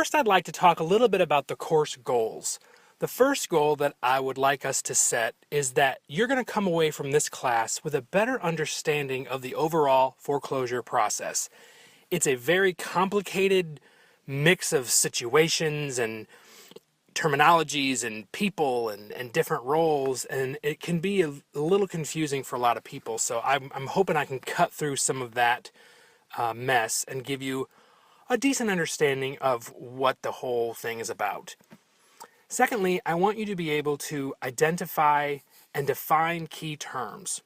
first I'd like to talk a little bit about the course goals. The first goal that I would like us to set is that you're going to come away from this class with a better understanding of the overall foreclosure process. It's a very complicated mix of situations and terminologies and people and different roles, and it can be a little confusing for a lot of people. So I'm hoping I can cut through some of that mess and give you a decent understanding of what the whole thing is about. Secondly, I want you to be able to identify and define key terms.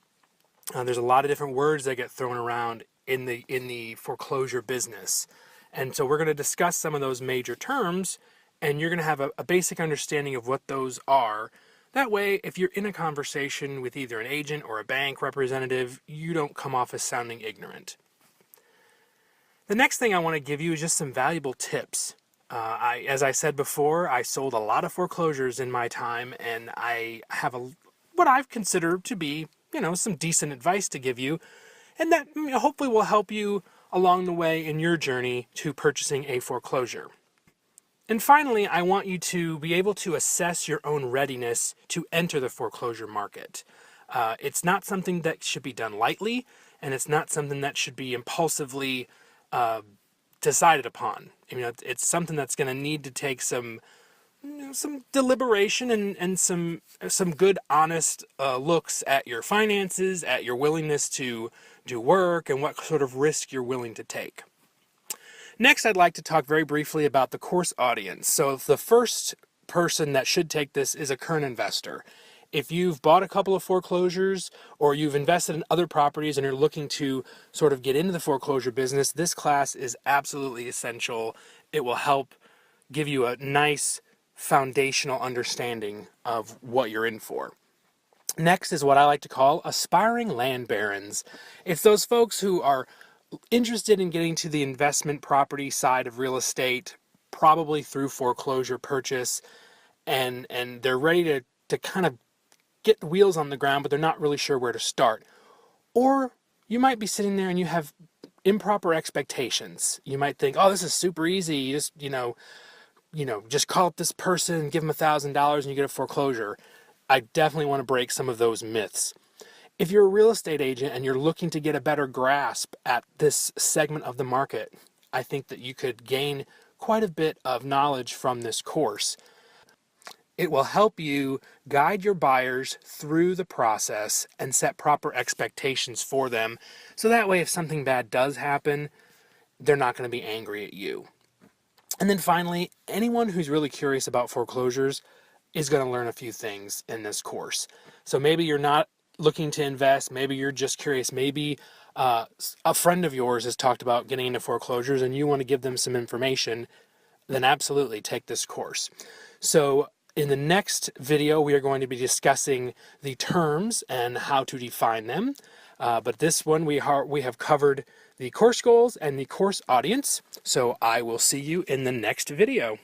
There's a lot of different words that get thrown around in the foreclosure business. And so we're going to discuss some of those major terms, and you're going to have a basic understanding of what those are. That way, if you're in a conversation with either an agent or a bank representative, you don't come off as sounding ignorant. The next thing I want to give you is just some valuable tips. As I said before, I sold a lot of foreclosures in my time, and I have what I've considered to be, some decent advice to give you, and that hopefully will help you along the way in your journey to purchasing a foreclosure. And finally, I want you to be able to assess your own readiness to enter the foreclosure market. It's not something that should be done lightly, and it's not something that should be impulsively decided upon. It's something that's going to need to take some deliberation and some good, honest looks at your finances, at your willingness to do work, and what sort of risk you're willing to take. Next, I'd like to talk very briefly about the course audience. So the first person that should take this is a current investor. If you've bought a couple of foreclosures or you've invested in other properties and you're looking to sort of get into the foreclosure business, this class is absolutely essential. It will help give you a nice foundational understanding of what you're in for. Next is what I like to call aspiring land barons. It's those folks who are interested in getting to the investment property side of real estate, probably through foreclosure purchase, and they're ready to kind of get the wheels on the ground, but they're not really sure where to start. Or you might be sitting there and you have improper expectations. You might think, oh, this is super easy. You just, just call up this person, give them $1,000 and you get a foreclosure. I definitely want to break some of those myths. If you're a real estate agent and you're looking to get a better grasp at this segment of the market, I think that you could gain quite a bit of knowledge from this course. It will help you guide your buyers through the process and set proper expectations for them. So that way, if something bad does happen, they're not going to be angry at you. And then finally, anyone who's really curious about foreclosures is going to learn a few things in this course. So maybe you're not looking to invest, maybe you're just curious, maybe a friend of yours has talked about getting into foreclosures and you want to give them some information, then absolutely take this course. So in the next video, we are going to be discussing the terms and how to define them. But this one, we have covered the course goals and the course audience. So I will see you in the next video.